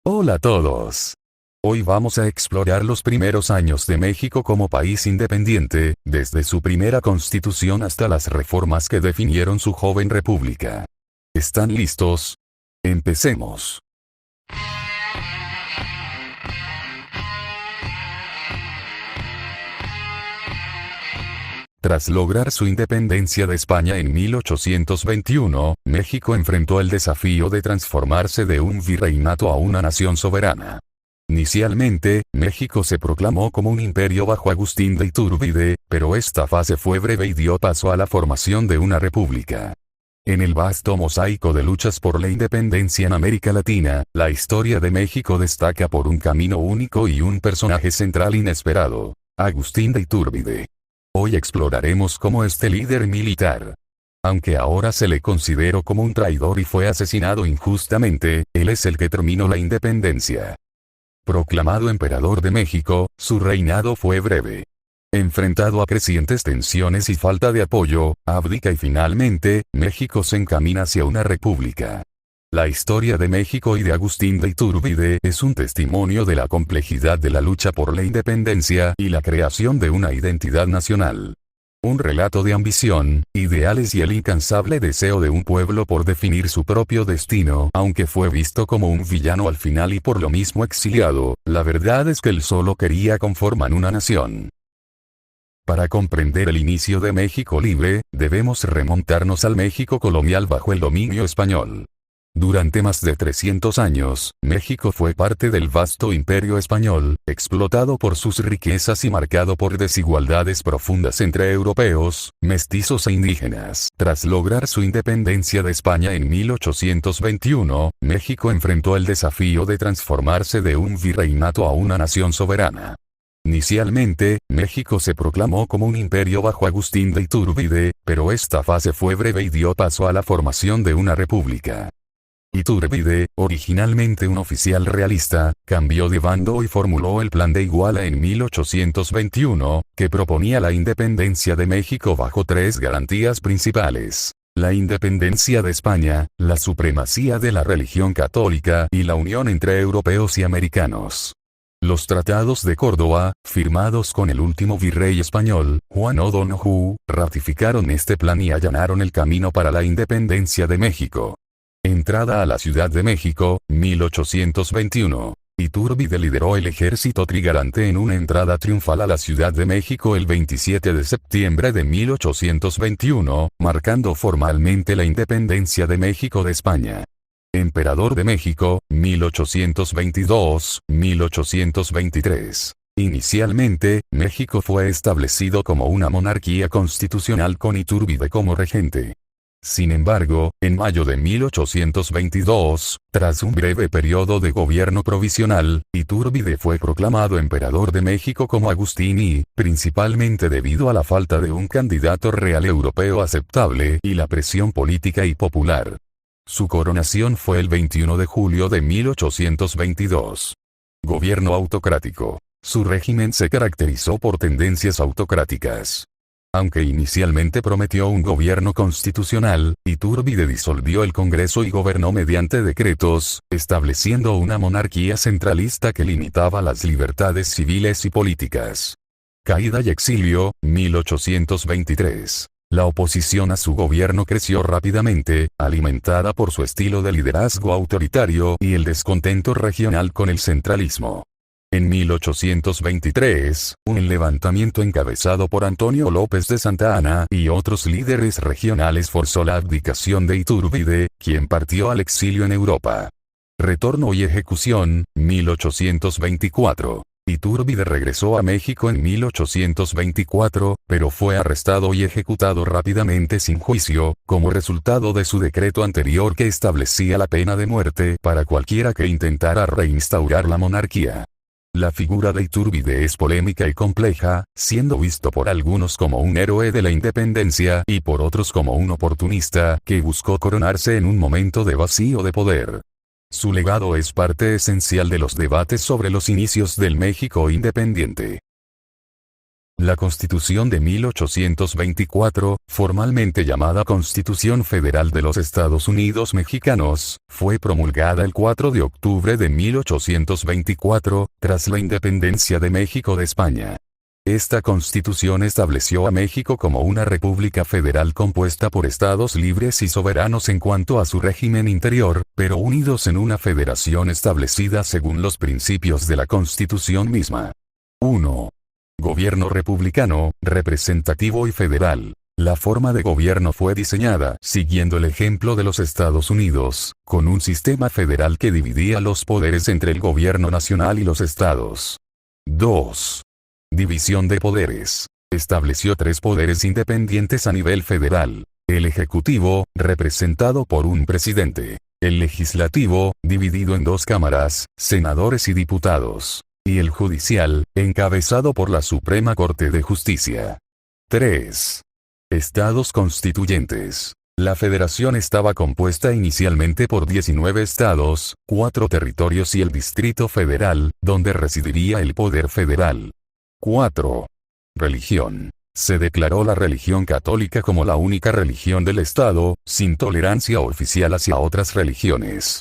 Hola a todos. Hoy vamos a explorar los primeros años de México como país independiente, desde su primera constitución hasta las reformas que definieron su joven república. ¿Están listos? Empecemos. Tras lograr su independencia de España en 1821, México enfrentó el desafío de transformarse de un virreinato a una nación soberana. Inicialmente, México se proclamó como un imperio bajo Agustín de Iturbide, pero esta fase fue breve y dio paso a la formación de una república. En el vasto mosaico de luchas por la independencia en América Latina, la historia de México destaca por un camino único y un personaje central inesperado: Agustín de Iturbide. Hoy exploraremos cómo este líder militar, aunque ahora se le consideró como un traidor y fue asesinado injustamente, él es el que terminó la independencia. Proclamado emperador de México, su reinado fue breve. Enfrentado a crecientes tensiones y falta de apoyo, abdica y finalmente, México se encamina hacia una república. La historia de México y de Agustín de Iturbide es un testimonio de la complejidad de la lucha por la independencia y la creación de una identidad nacional. Un relato de ambición, ideales y el incansable deseo de un pueblo por definir su propio destino. Aunque fue visto como un villano al final y por lo mismo exiliado, la verdad es que él solo quería conformar una nación. Para comprender el inicio de México libre, debemos remontarnos al México colonial bajo el dominio español. Durante más de 300 años, México fue parte del vasto imperio español, explotado por sus riquezas y marcado por desigualdades profundas entre europeos, mestizos e indígenas. Tras lograr su independencia de España en 1821, México enfrentó el desafío de transformarse de un virreinato a una nación soberana. Inicialmente, México se proclamó como un imperio bajo Agustín de Iturbide, pero esta fase fue breve y dio paso a la formación de una república. Iturbide, originalmente un oficial realista, cambió de bando y formuló el Plan de Iguala en 1821, que proponía la independencia de México bajo tres garantías principales: la independencia de España, la supremacía de la religión católica y la unión entre europeos y americanos. Los tratados de Córdoba, firmados con el último virrey español, Juan O'Donoghue, ratificaron este plan y allanaron el camino para la independencia de México. Entrada a la Ciudad de México, 1821. Iturbide lideró el ejército trigarante en una entrada triunfal a la Ciudad de México el 27 de septiembre de 1821, marcando formalmente la independencia de México de España. Emperador de México, 1822-1823. Inicialmente, México fue establecido como una monarquía constitucional con Iturbide como regente. Sin embargo, en mayo de 1822, tras un breve periodo de gobierno provisional, Iturbide fue proclamado emperador de México como Agustín y, principalmente debido a la falta de un candidato real europeo aceptable y la presión política y popular. Su coronación fue el 21 de julio de 1822. Gobierno autocrático. Su régimen se caracterizó por tendencias autocráticas. Aunque inicialmente prometió un gobierno constitucional, Iturbide disolvió el Congreso y gobernó mediante decretos, estableciendo una monarquía centralista que limitaba las libertades civiles y políticas. Caída y exilio, 1823. La oposición a su gobierno creció rápidamente, alimentada por su estilo de liderazgo autoritario y el descontento regional con el centralismo. En 1823, un levantamiento encabezado por Antonio López de Santa Anna y otros líderes regionales forzó la abdicación de Iturbide, quien partió al exilio en Europa. Retorno y ejecución, 1824. Iturbide regresó a México en 1824, pero fue arrestado y ejecutado rápidamente sin juicio, como resultado de su decreto anterior que establecía la pena de muerte para cualquiera que intentara reinstaurar la monarquía. La figura de Iturbide es polémica y compleja, siendo visto por algunos como un héroe de la independencia y por otros como un oportunista que buscó coronarse en un momento de vacío de poder. Su legado es parte esencial de los debates sobre los inicios del México independiente. La Constitución de 1824, formalmente llamada Constitución Federal de los Estados Unidos Mexicanos, fue promulgada el 4 de octubre de 1824, tras la independencia de México de España. Esta Constitución estableció a México como una república federal compuesta por estados libres y soberanos en cuanto a su régimen interior, pero unidos en una federación establecida según los principios de la Constitución misma. 1. Gobierno republicano, representativo y federal. La forma de gobierno fue diseñada siguiendo el ejemplo de los Estados Unidos, con un sistema federal que dividía los poderes entre el gobierno nacional y los estados. 2. División de poderes. Estableció 3 poderes independientes a nivel federal. El ejecutivo, representado por un presidente. El legislativo, dividido en 2 cámaras, senadores y diputados. Y el judicial, encabezado por la Suprema Corte de Justicia. 3. Estados constituyentes. La federación estaba compuesta inicialmente por 19 estados, 4 territorios y el Distrito Federal, donde residiría el poder federal. 4. Religión. Se declaró la religión católica como la única religión del Estado, sin tolerancia oficial hacia otras religiones.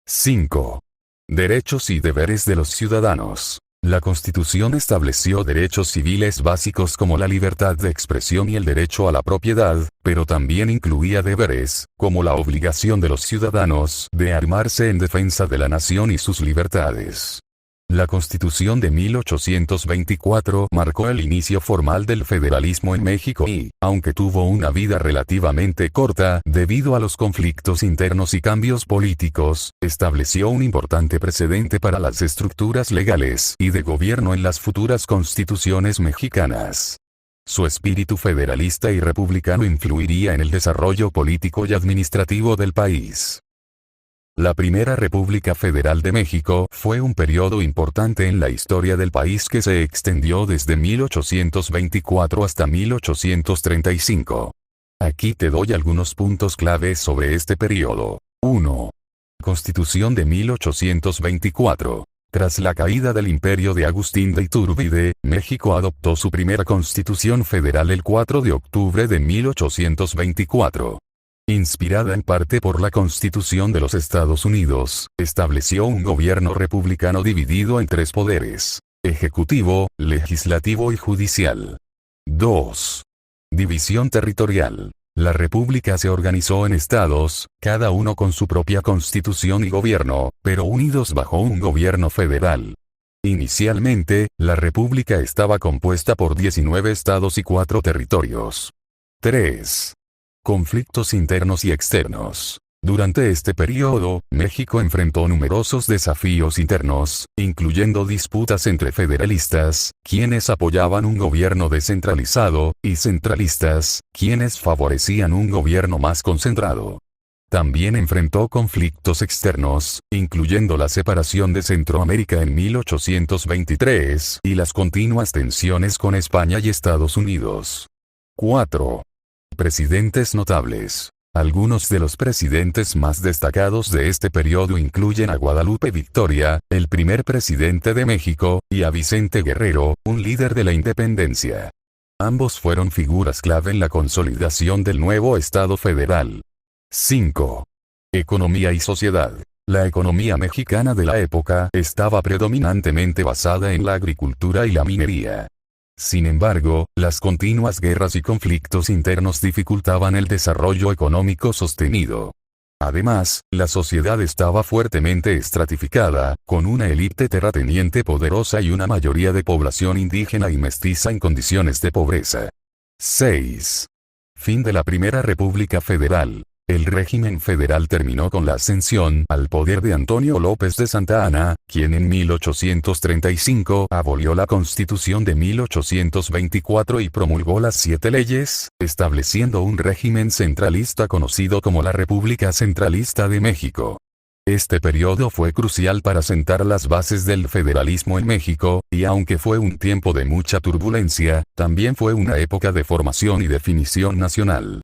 5. Derechos y deberes de los ciudadanos. La Constitución estableció derechos civiles básicos como la libertad de expresión y el derecho a la propiedad, pero también incluía deberes, como la obligación de los ciudadanos de armarse en defensa de la nación y sus libertades. La Constitución de 1824 marcó el inicio formal del federalismo en México y, aunque tuvo una vida relativamente corta debido a los conflictos internos y cambios políticos, estableció un importante precedente para las estructuras legales y de gobierno en las futuras constituciones mexicanas. Su espíritu federalista y republicano influiría en el desarrollo político y administrativo del país. La Primera República Federal de México fue un periodo importante en la historia del país que se extendió desde 1824 hasta 1835. Aquí te doy algunos puntos claves sobre este periodo. 1. Constitución de 1824. Tras la caída del imperio de Agustín de Iturbide, México adoptó su primera constitución federal el 4 de octubre de 1824. Inspirada en parte por la Constitución de los Estados Unidos, estableció un gobierno republicano dividido en 3 poderes: ejecutivo, legislativo y judicial. 2. División territorial. La república se organizó en estados, cada uno con su propia constitución y gobierno, pero unidos bajo un gobierno federal. Inicialmente, la república estaba compuesta por 19 estados y 4 territorios. 3. Conflictos internos y externos. Durante este periodo, México enfrentó numerosos desafíos internos, incluyendo disputas entre federalistas, quienes apoyaban un gobierno descentralizado, y centralistas, quienes favorecían un gobierno más concentrado. También enfrentó conflictos externos, incluyendo la separación de Centroamérica en 1823 y las continuas tensiones con España y Estados Unidos. 4. Presidentes notables. Algunos de los presidentes más destacados de este periodo incluyen a Guadalupe Victoria, el primer presidente de México, y a Vicente Guerrero, un líder de la independencia. Ambos fueron figuras clave en la consolidación del nuevo Estado federal. 5. Economía y sociedad. La economía mexicana de la época estaba predominantemente basada en la agricultura y la minería. Sin embargo, las continuas guerras y conflictos internos dificultaban el desarrollo económico sostenido. Además, la sociedad estaba fuertemente estratificada, con una élite terrateniente poderosa y una mayoría de población indígena y mestiza en condiciones de pobreza. 6. Fin de la Primera República Federal. El régimen federal terminó con la ascensión al poder de Antonio López de Santa Anna, quien en 1835 abolió la Constitución de 1824 y promulgó las 7 leyes, estableciendo un régimen centralista conocido como la República Centralista de México. Este periodo fue crucial para sentar las bases del federalismo en México, y aunque fue un tiempo de mucha turbulencia, también fue una época de formación y definición nacional.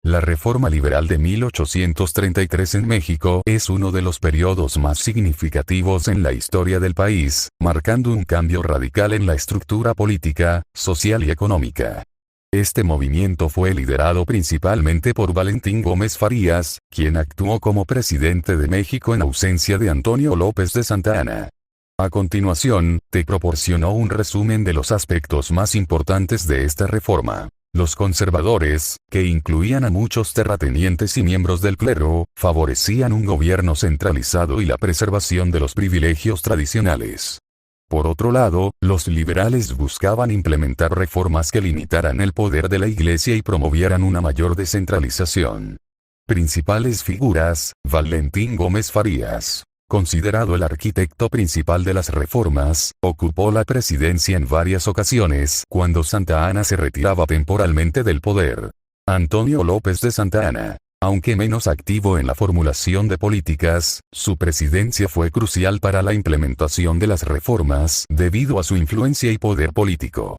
La reforma liberal de 1833 en México es uno de los periodos más significativos en la historia del país, marcando un cambio radical en la estructura política, social y económica. Este movimiento fue liderado principalmente por Valentín Gómez Farías, quien actuó como presidente de México en ausencia de Antonio López de Santa Anna. A continuación, te proporcionó un resumen de los aspectos más importantes de esta reforma. Los conservadores, que incluían a muchos terratenientes y miembros del clero, favorecían un gobierno centralizado y la preservación de los privilegios tradicionales. Por otro lado, los liberales buscaban implementar reformas que limitaran el poder de la Iglesia y promovieran una mayor descentralización. Principales figuras: Valentín Gómez Farías. Considerado el arquitecto principal de las reformas, ocupó la presidencia en varias ocasiones cuando Santa Anna se retiraba temporalmente del poder. Antonio López de Santa Anna. Aunque menos activo en la formulación de políticas, su presidencia fue crucial para la implementación de las reformas debido a su influencia y poder político.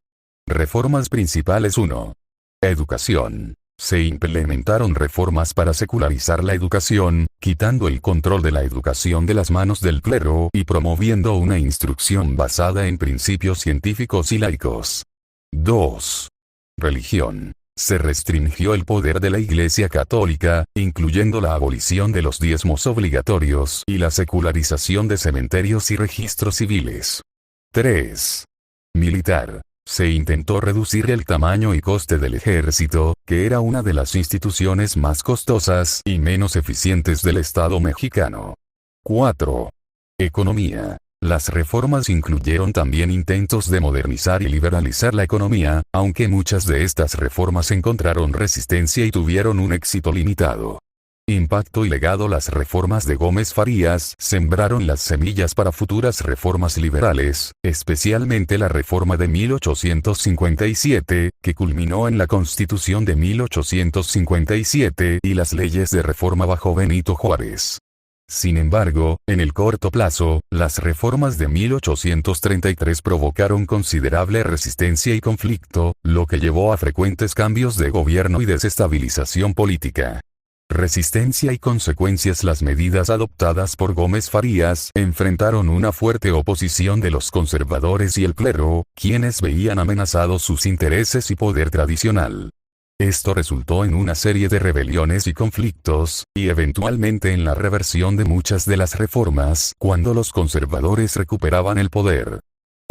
Reformas principales 1. Educación. Se implementaron reformas para secularizar la educación, quitando el control de la educación de las manos del clero y promoviendo una instrucción basada en principios científicos y laicos. 2. Religión. Se restringió el poder de la Iglesia Católica, incluyendo la abolición de los diezmos obligatorios y la secularización de cementerios y registros civiles. 3. Militar. Se intentó reducir el tamaño y coste del ejército, que era una de las instituciones más costosas y menos eficientes del Estado mexicano. 4. Economía. Las reformas incluyeron también intentos de modernizar y liberalizar la economía, aunque muchas de estas reformas encontraron resistencia y tuvieron un éxito limitado. Impacto y legado. Las reformas de Gómez Farías sembraron las semillas para futuras reformas liberales, especialmente la reforma de 1857, que culminó en la Constitución de 1857 y las leyes de reforma bajo Benito Juárez. Sin embargo, en el corto plazo, las reformas de 1833 provocaron considerable resistencia y conflicto, lo que llevó a frecuentes cambios de gobierno y desestabilización política. Resistencia y consecuencias. Las medidas adoptadas por Gómez Farías enfrentaron una fuerte oposición de los conservadores y el clero, quienes veían amenazados sus intereses y poder tradicional. Esto resultó en una serie de rebeliones y conflictos, y eventualmente en la reversión de muchas de las reformas cuando los conservadores recuperaban el poder.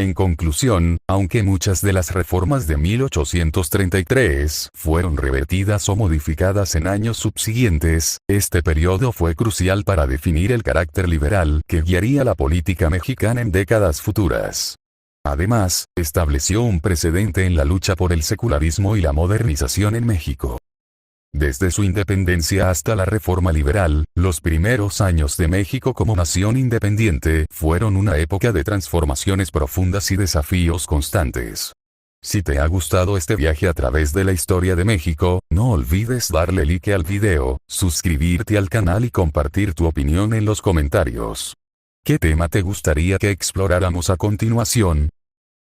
En conclusión, aunque muchas de las reformas de 1833 fueron revertidas o modificadas en años subsiguientes, este periodo fue crucial para definir el carácter liberal que guiaría la política mexicana en décadas futuras. Además, estableció un precedente en la lucha por el secularismo y la modernización en México. Desde su independencia hasta la Reforma Liberal, los primeros años de México como nación independiente fueron una época de transformaciones profundas y desafíos constantes. Si te ha gustado este viaje a través de la historia de México, no olvides darle like al video, suscribirte al canal y compartir tu opinión en los comentarios. ¿Qué tema te gustaría que exploráramos a continuación?